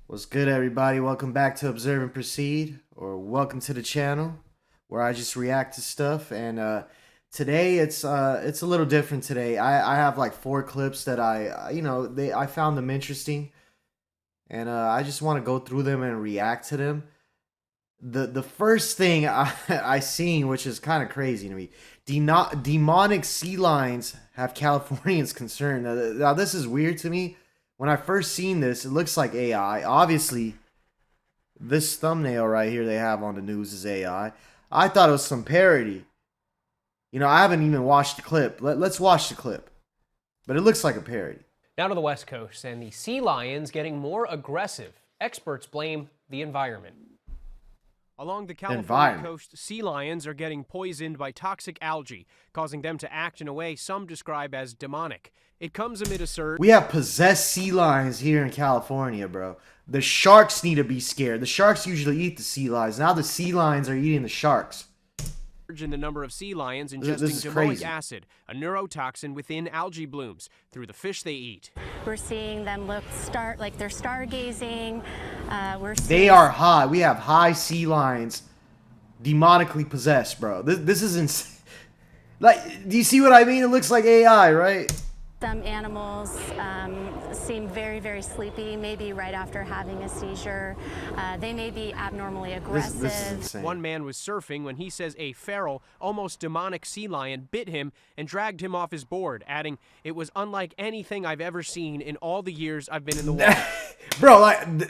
What's good, everybody? Welcome back to Observe and Proceed, or welcome to the channel where I just react to stuff. And today it's a little different. Today I have like 4 clips that I found them interesting, and I just want to go through them and react to them. The first thing I seen, which is kind of crazy to me, demonic sea lions have Californians concerned. Now this is weird to me. When I first seen this, it looks like AI. Obviously, this thumbnail right here they have on the news is AI. I thought it was some parody. You know, I haven't even watched the clip. Let's watch the clip. But it looks like a parody. Now to the West Coast, and the sea lions getting more aggressive. Experts blame the environment. Along the California coast, sea lions are getting poisoned by toxic algae, causing them to act in a way some describe as demonic. It comes amid a surge. We have possessed sea lions here in California, bro. The sharks need to be scared. The sharks usually eat the sea lions. Now the sea lions are eating the sharks. In the number of sea lions ingesting domoic acid, a neurotoxin within algae blooms, through the fish they eat. We're seeing them look like they're stargazing. They are high. We have high sea lions, demonically possessed, bro. This is insane. Like, do you see what I mean? It looks like AI, right? Some animals seem very, very sleepy, maybe right after having a seizure. They may be abnormally aggressive. This is insane. One man was surfing when he says a feral, almost demonic sea lion bit him and dragged him off his board, adding, "It was unlike anything I've ever seen in all the years I've been in the water." Bro, like,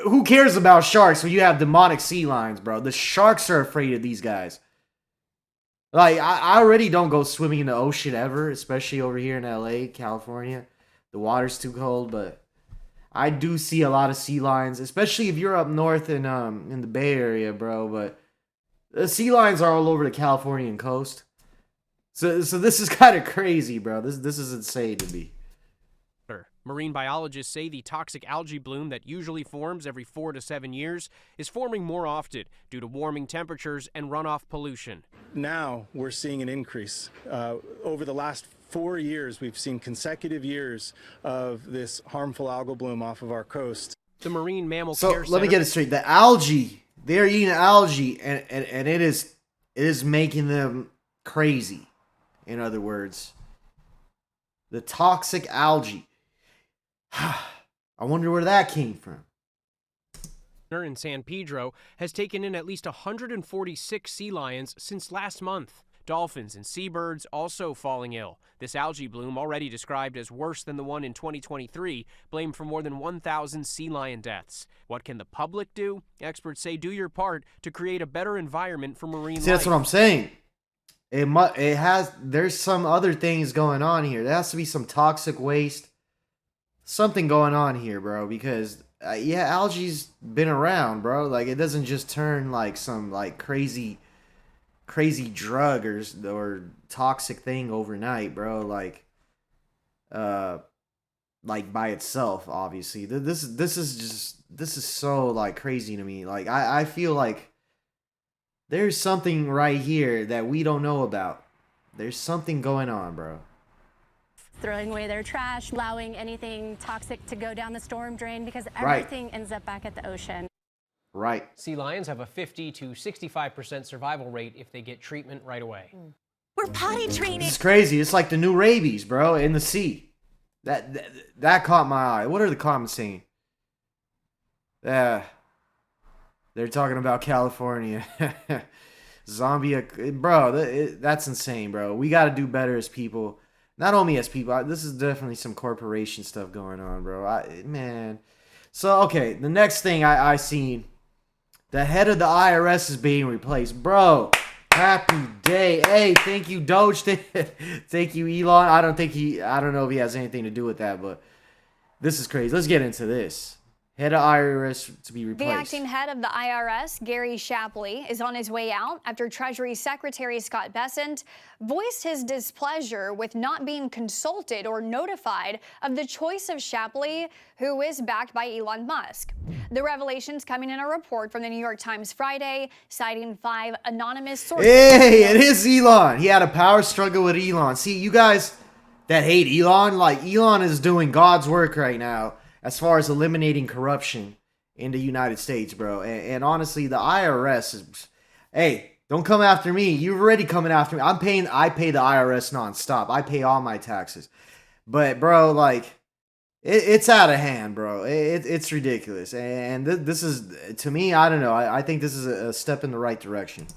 who cares about sharks when you have demonic sea lions, bro? The sharks are afraid of these guys. Like, I already don't go swimming in the ocean ever, especially over here in LA, California. The water's too cold, but I do see a lot of sea lions, especially if you're up north in the Bay Area, bro. But the sea lions are all over the Californian coast. So this is kind of crazy, bro. This is insane to me. Marine biologists say the toxic algae bloom that usually forms every 4 to 7 years is forming more often due to warming temperatures and runoff pollution. Now we're seeing an increase. Over the last 4 years, we've seen consecutive years of this harmful algal bloom off of our coast. The Marine Mammal So Care let me Center get it straight. The algae, they're eating algae, and it is making them crazy. In other words, the toxic algae. I wonder where that came from. in San Pedro has taken in at least 146 sea lions since last month. Dolphins and seabirds also falling ill. This algae bloom, already described as worse than the one in 2023, blamed for more than 1,000 sea lion deaths. What can the public do? Experts say do your part to create a better environment for marine life. See, that's what I'm saying. There's some other things going on here. There has to be some toxic waste. Something going on here, bro, because yeah, algae's been around, bro. Like, it doesn't just turn like some like crazy drug or toxic thing overnight, bro. Like by itself, obviously. This is so like crazy to me. Like, I feel like there's something right here that we don't know about. There's something going on, bro. Throwing away their trash, allowing anything toxic to go down the storm drain, because everything ends up back at the ocean. Right. Sea lions have a 50 to 65% survival rate if they get treatment right away. We're potty training. It's crazy. It's like the new rabies, bro, in the sea. That caught my eye. What are the comments saying? They're talking about California. Zombie, bro, that's insane, bro. We got to do better as people. Not only as people, this is definitely some corporation stuff going on, bro. Man. So, okay, the next thing I seen, the head of the IRS is being replaced. Bro, happy day. Hey, thank you, Doge. Thank you, Elon. I don't know if he has anything to do with that, but this is crazy. Let's get into this. Head of IRS to be replaced. The acting head of the IRS, Gary Shapley, is on his way out after Treasury Secretary Scott Bessent voiced his displeasure with not being consulted or notified of the choice of Shapley, who is backed by Elon Musk. The revelations coming in a report from the New York Times Friday, citing 5 anonymous sources. Hey, it is Elon. He had a power struggle with Elon. See, you guys that hate Elon, like, Elon is doing God's work right now as far as eliminating corruption in the United States, bro. And honestly, the IRS is, hey, don't come after me. You're already coming after me. I pay the IRS nonstop. I pay all my taxes. But bro, like, it's out of hand, bro. It's ridiculous. And this is, to me, I don't know. I think this is a step in the right direction.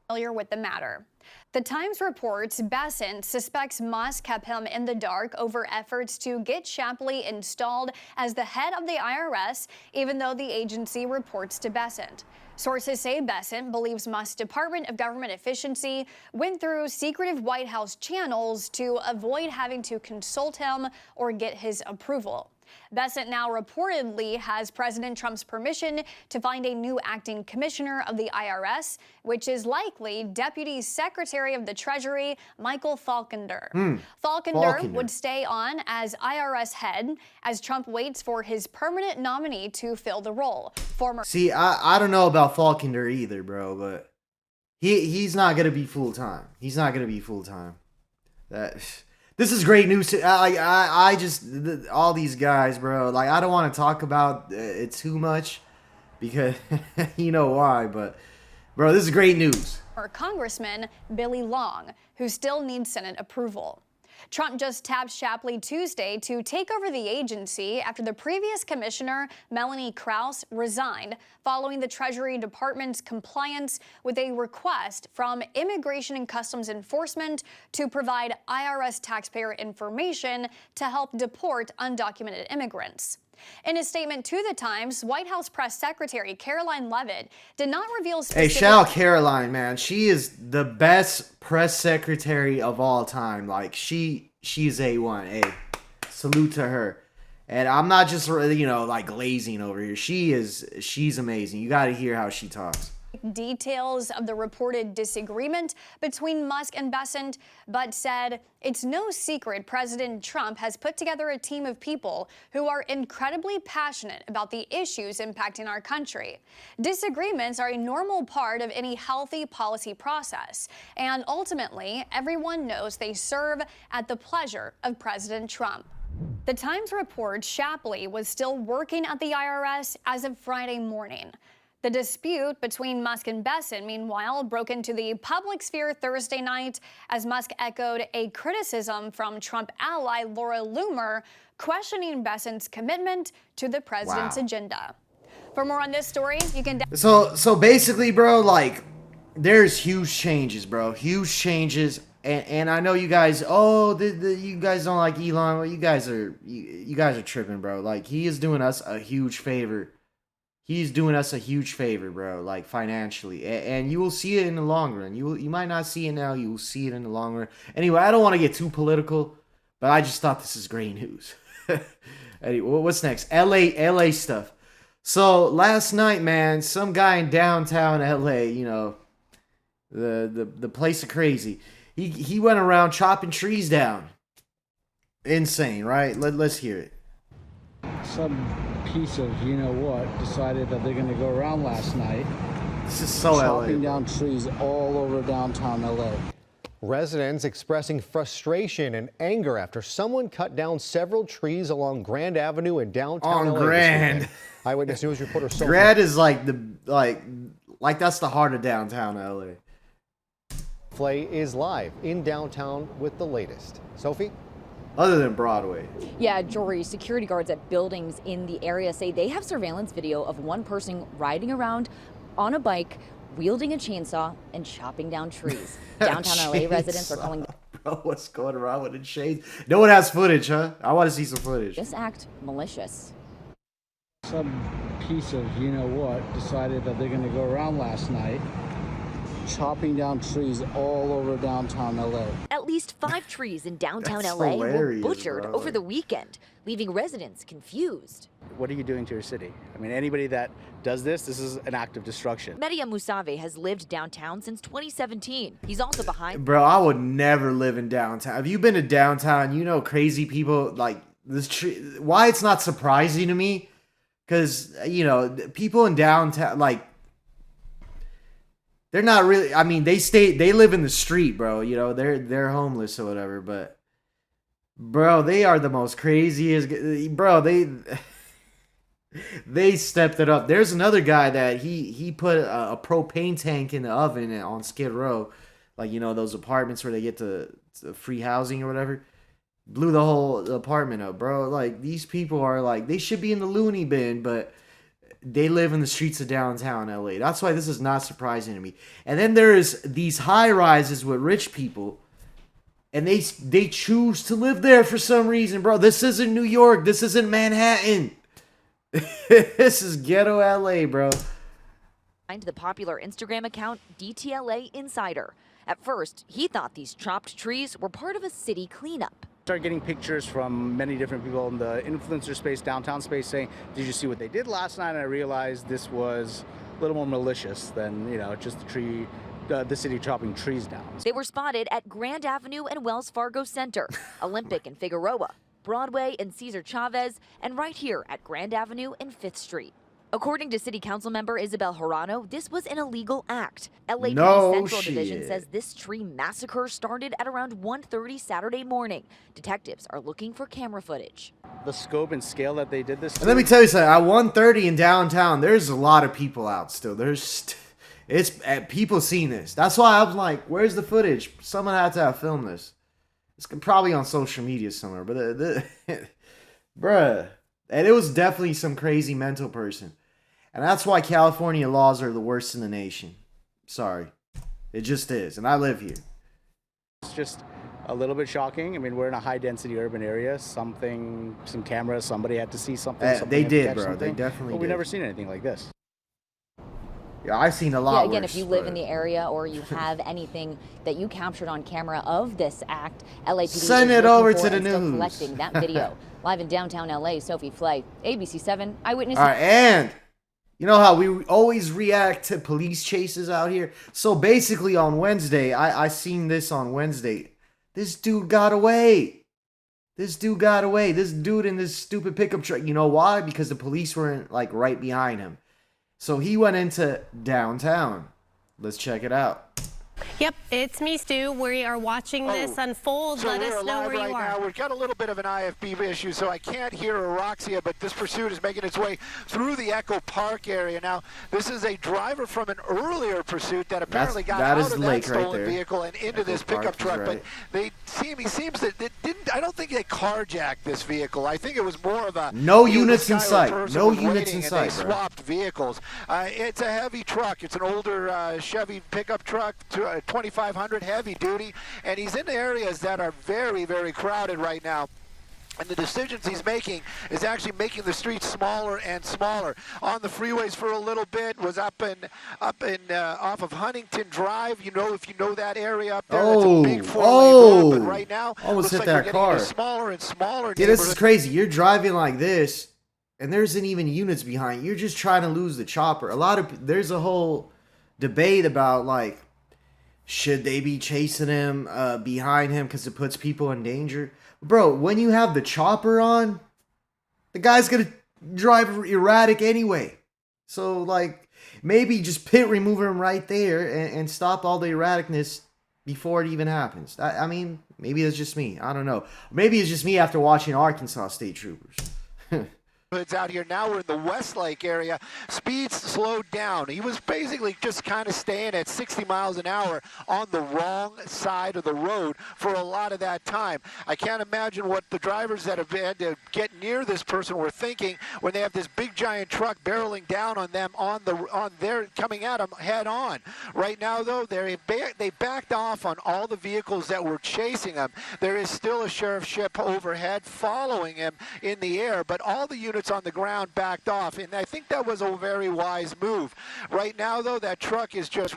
Familiar with the matter. The Times reports Bessent suspects Musk kept him in the dark over efforts to get Shapley installed as the head of the IRS, even though the agency reports to Bessent. Sources say Bessent believes Musk's Department of Government Efficiency went through secretive White House channels to avoid having to consult him or get his approval. Bessent now reportedly has President Trump's permission to find a new acting commissioner of the IRS, which is likely Deputy Secretary of the Treasury Michael Falkender. Falkender would stay on as IRS head as Trump waits for his permanent nominee to fill the role. See, I don't know about Falkender either, bro, but he's not gonna be full time. He's not gonna be full time. This is great news. I just, all these guys, bro, like, I don't want to talk about it too much because you know why, but bro, this is great news. Or Congressman Billy Long, who still needs Senate approval. Trump just tapped Shapley Tuesday to take over the agency after the previous commissioner, Melanie Krause, resigned following the Treasury Department's compliance with a request from Immigration and Customs Enforcement to provide IRS taxpayer information to help deport undocumented immigrants. In a statement to the Times, White House Press Secretary Caroline Leavitt did not reveal specific... Hey, shout out Caroline, man. She is the best press secretary of all time. Like, she's A1. Hey, salute to her. And I'm not just, you know, like, glazing over here. She's amazing. You got to hear how she talks. Details of the reported disagreement between Musk and Bessent, but said it's no secret President Trump has put together a team of people who are incredibly passionate about the issues impacting our country. Disagreements are a normal part of any healthy policy process, and ultimately, everyone knows they serve at the pleasure of President Trump. The Times reports Shapley was still working at the IRS as of Friday morning. The dispute between Musk and Bessent, meanwhile, broke into the public sphere Thursday night as Musk echoed a criticism from Trump ally Laura Loomer, questioning Bessent's commitment to the president's agenda. For more on this story, you can... So basically, bro, like, there's huge changes, bro. Huge changes. And I know you guys, you guys don't like Elon. Well, you guys are tripping, bro. Like, he is doing us a huge favor. He's doing us a huge favor, bro, like, financially. And you will see it in the long run. You might not see it now. You will see it in the long run. Anyway, I don't want to get too political, but I just thought this is great news. Anyway, what's next? LA stuff. So, last night, man, some guy in downtown LA, you know, the place of crazy, he went around chopping trees down. Insane, right? Let's hear it. Some piece of you-know-what decided that they're going to go around last night. This is so chopping LA. down trees all over downtown LA. Residents expressing frustration and anger after someone cut down several trees along Grand Avenue in downtown LA. Grand. Eyewitness News reporter Sophie. Grand is like that's the heart of downtown LA. Flay is live in downtown with the latest. Sophie? Other than Broadway. Yeah, Jory, security guards at buildings in the area say they have surveillance video of one person riding around on a bike, wielding a chainsaw and chopping down trees. Downtown LA residents are calling... Bro, what's going around with the chains? No one has footage, huh? I want to see some footage. this act malicious. Some piece of you-know-what decided that they're going to go around last night, chopping down trees all over downtown LA. At least 5 trees in downtown That's LA were hilarious, butchered bro. over the weekend, leaving residents confused. What are you doing to your city? I mean, anybody that does this is an act of destruction. Media Musave has lived downtown since 2017. He's also behind... Bro, I would never live in downtown. Have you been to downtown? You know crazy people, like, this tree. Why it's not surprising to me? Because, you know, people in downtown, like, they're not really, I mean, they live in the street, bro. You know, they're homeless or whatever, but bro, they are the most craziest, bro, They stepped it up. There's another guy that he put a propane tank in the oven on Skid Row, like those apartments where they get to free housing or whatever. Blew the whole apartment up, bro. Like, these people are like, they should be in the loony bin, but they live in the streets of downtown LA. That's why this is not surprising to me. And then there's these high rises with rich people, and they choose to live there for some reason, bro. This isn't New York. This isn't Manhattan. This is ghetto LA, bro. Find the popular Instagram account DTLA Insider. At first, he thought these chopped trees were part of a city cleanup. Started getting pictures from many different people in the influencer space, downtown space, saying, did you see what they did last night? And I realized this was a little more malicious than, just the city chopping trees down. They were spotted at Grand Avenue and Wells Fargo Center, Olympic and Figueroa, Broadway and Cesar Chavez, and right here at Grand Avenue and 5th Street. According to City Council member Isabel Hirano, this was an illegal act. LAPD Central Division says this tree massacre started at around 1:30 Saturday morning. Detectives are looking for camera footage. The scope and scale that they did this And let me tell you something. At 1:30 in downtown, there's a lot of people out still. It's people seeing this. That's why I'm like, where's the footage? Someone had to have filmed this. It's probably on social media somewhere, but bruh. And it was definitely some crazy mental person. And that's why California laws are the worst in the nation. Sorry. It just is. And I live here. It's just a little bit shocking. I mean, we're in a high-density urban area. Some cameras, somebody had to see something. They did, bro. They definitely did. We've never seen anything like this. Yeah, I've seen a lot again, worse, if you live in the area or you have anything that you captured on camera of this act, LAPD send is it over looking to for the and still news. collecting that video. Live in downtown LA, Sophie Flay, ABC 7 Eyewitness. All right, and you know how we always react to police chases out here? So basically on Wednesday, I seen this on Wednesday. This dude got away. This dude in this stupid pickup truck. You know why? Because the police weren't like right behind him. So he went into downtown. Let's check it out. Yep, it's me, Stu. We are watching this unfold. So Let we're us know live where right you are. now. We've got a little bit of an IFB issue, so I can't hear Aroxia, but this pursuit is making its way through the Echo Park area. Now, this is a driver from an earlier pursuit that apparently got out of that stolen vehicle and into this pickup truck. But he seems that it didn't. I don't think they carjacked this vehicle. I think it was more of a no units in sight. No units in sight. They swapped vehicles. It's a heavy truck. It's an older Chevy pickup truck, 2500 heavy duty, and he's in areas that are very, very crowded right now. And the decisions he's making is actually making the streets smaller and smaller. On the freeways for a little bit, was up off of Huntington Drive. If you know that area up there, it's a big four-lane road. But right now, almost hit looks like that we're car. getting into smaller and smaller. Yeah, this is crazy. You're driving like this, and there isn't even units behind. You're just trying to lose the chopper. There's a whole debate about like, should they be chasing him behind him because it puts people in danger? Bro, when you have the chopper on, the guy's going to drive erratic anyway. So, like, maybe just pit remove him right there and stop all the erraticness before it even happens. I mean, maybe it's just me. I don't know. Maybe it's just me after watching Arkansas State Troopers. Out here now, we're in the Westlake area. Speeds slowed down. He was basically just kind of staying at 60 miles an hour on the wrong side of the road for a lot of that time. I can't imagine what the drivers that have had to get near this person were thinking when they have this big giant truck barreling down on them they're coming at them head on. Right now, though, they backed off on all the vehicles that were chasing them. There is still a sheriff's ship overhead following him in the air, but all the units on the ground backed off, and I think that was a very wise move. Right now, though, that truck is just,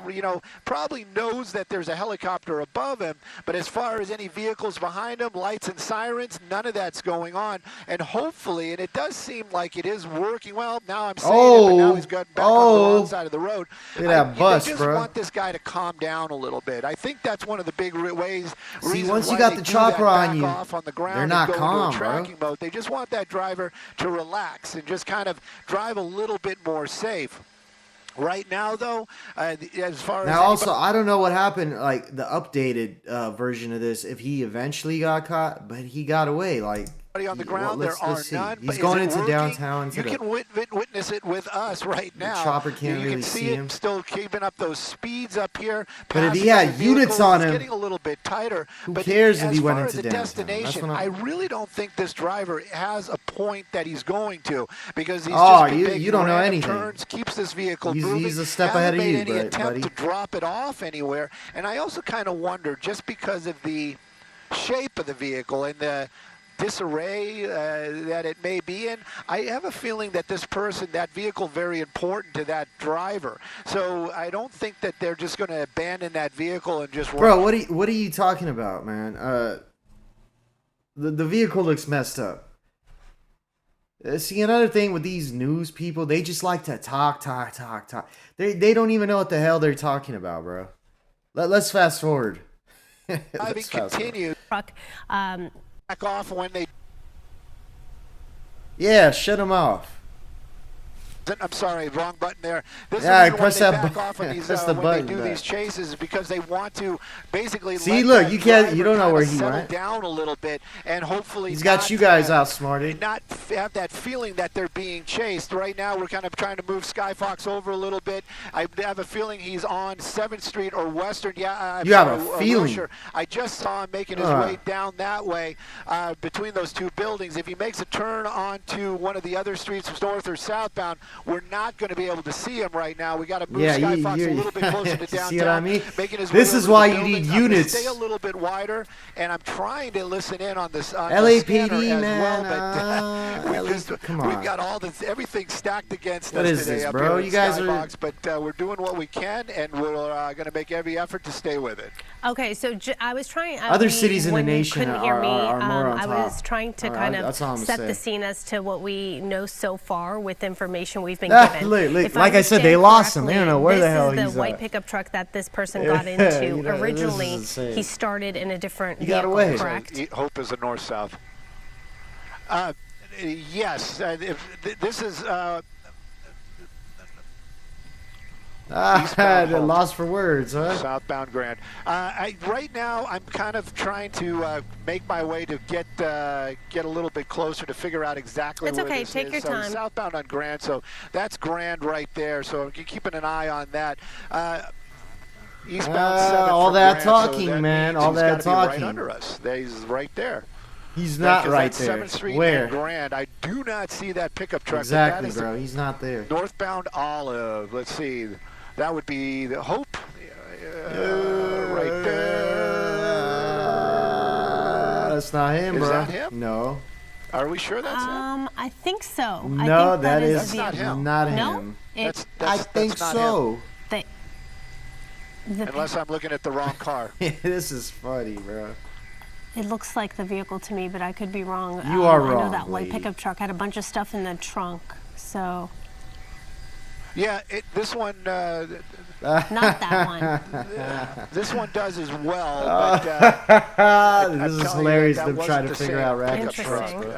probably knows that there's a helicopter above him, but as far as any vehicles behind him, lights and sirens, none of that's going on, and hopefully, and it does seem like it is working. Well, now I'm saying it, but now he's got back on the wrong side of the road. Look at that bus, they just bro. want this guy to calm down a little bit. I think that's one of the big ways. See, once you got the chopper on you, they're not calm, bro. Mode. They just want that driver to relax and just kind of drive a little bit more safe. Right now, though, as far as also, I don't know what happened, like the updated version of this, if he eventually got caught, but he got away. Like, on the ground. Let's There are see. none. He's But going is it into working? downtown. You can witness it with us right now. chopper can't you really can see it him. Still keeping up those speeds up here. But if he passing had other units vehicles, on it's him, getting a little bit tighter. who But cares if he went as into far as the downtown? That's destination, what I really don't think this driver has a point that he's going to, because he's just been making you don't know random anything. turns, keeps this vehicle moving. He's a step hasn't ahead of made you, any attempt buddy. to drop it off anywhere. And I also kind of wonder, just because of the shape of the vehicle and the disarray that it may be in, I have a feeling that that vehicle, very important to that driver. So I don't think that they're just going to abandon that vehicle and just Bro, what are you talking about, man? The vehicle looks messed up. See, another thing with these news people, they just like to talk. They don't even know what the hell they're talking about, bro. Let's fast forward. Let's continue. Truck. Back off when they. Yeah, shut them off. I'm sorry, wrong button there. This Yeah, is press when they that back button. off on these, Press the when button they do back. these chases, because they want to basically See, let look, that you can't. You driver don't know where kinda he settle went. down a little bit, and hopefully He's got not, you guys outsmarted. not have that feeling that they're being chased. Right now, we're kind of trying to move Skyfox over a little bit. I have a feeling he's on 7th Street or Western. Yeah, You have a feeling. Wilshire. I just saw him making his way down that way between those two buildings. If he makes a turn onto one of the other streets, north or southbound, we're not going to be able to see him right now. We got to move Skyfox a little bit closer to downtown. See what I mean? Making his This way is over why the you need building. I'm gonna units. Stay a little bit wider, and I'm trying to listen in on this on LAPD, the scanner man. as well. But Come on. we've got everything stacked against What us is today this, up bro? here at You guys are- Skybox, but we're doing what we can, and we're going to make every effort to stay with it. Okay, so I was trying. Other cities in the when you nation couldn't hear me, are more on I top. was trying to Alright, kind that's all I'm of set saying. the scene as to what we know so far with information we've been Ah, given. look, If like I said, they understand lost him. They don't know where the correctly, hell this he's is the white at. pickup truck that this person Yeah, got into. you know, this is Originally, insane. he started in a different He got vehicle, away. correct? Hope is a north-south. Yes, this is. Had a loss for words, huh? Southbound Grand. Right now, I'm kind of trying to make my way to get a little bit closer to figure out exactly It's where okay, this take is. your So time. southbound on Grand, so that's Grand right there. So you're keeping an eye on that. Eastbound 7 all from that Grand, so talking, that man, means all he's that gotta be right talking. under us. He's right there. He's not Because right that's there. 7th Street Where? and Grand. I do not see that pickup truck. but Exactly, that is bro. He's not there. Northbound Olive. Let's see. That would be the Hope. Right there. That's not him, Is bro. that him? No. Are we sure that's him? I think so. I No, think that is the not vehicle. him. not No? him. It, I think that's not so. the Unless I'm looking at the wrong car. This is funny, bro. It looks like the vehicle to me, but I could be wrong. You are I know wrong, that white lady. pickup truck had a bunch of stuff in the trunk, so Yeah, this one. not that one. This one does as well. But, This is tell you hilarious. that Them wasn't trying to the figure same out pickup racket truck. trucks. Bro. This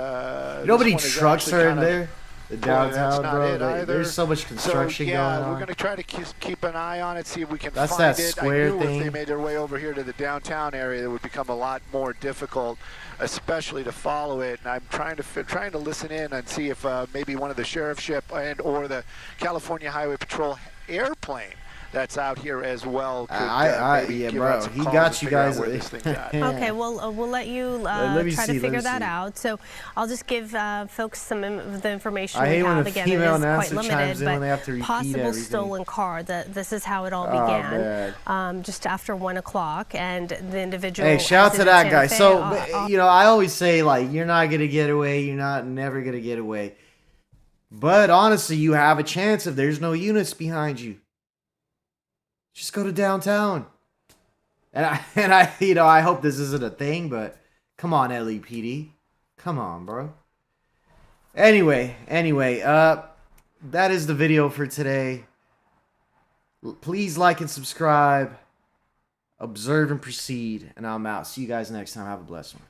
You know how many one is trucks actually are in kinda- there? The Boy, that's downtown, not bro. it either. There's so much construction so, going yeah, on. we're going to try to keep an eye on it, see if we can That's find that it. square I knew thing. if they made their way over here to the downtown area, it would become a lot more difficult, especially to follow it. And I'm trying to listen in and see if maybe one of the sheriff's ship and or the California Highway Patrol airplane that's out here as well could maybe yeah, give bro. out some He calls got and you figure out guys. where this thing got. Okay, well, we'll let you Let me try see, to let figure me that see. out. So I'll just give folks some of the information I we hate when have. a Again, it female is quite announcer limited, chimes in when but they have to repeat possible everything. stolen car. This is how it all Oh, began. Just after 1 o'clock, and the individual. Hey, shout out has to it that in guy. Santa So, Fe, you know, I always say, like, you're not going to get away. You're not never going to get away. But honestly, you have a chance if there's no units behind you. Just go to downtown. And I, you know, I hope this isn't a thing, but come on, LAPD. Come on, bro. Anyway, that is the video for today. Please like and subscribe. Observe and proceed. And I'm out. See you guys next time. Have a blessed one.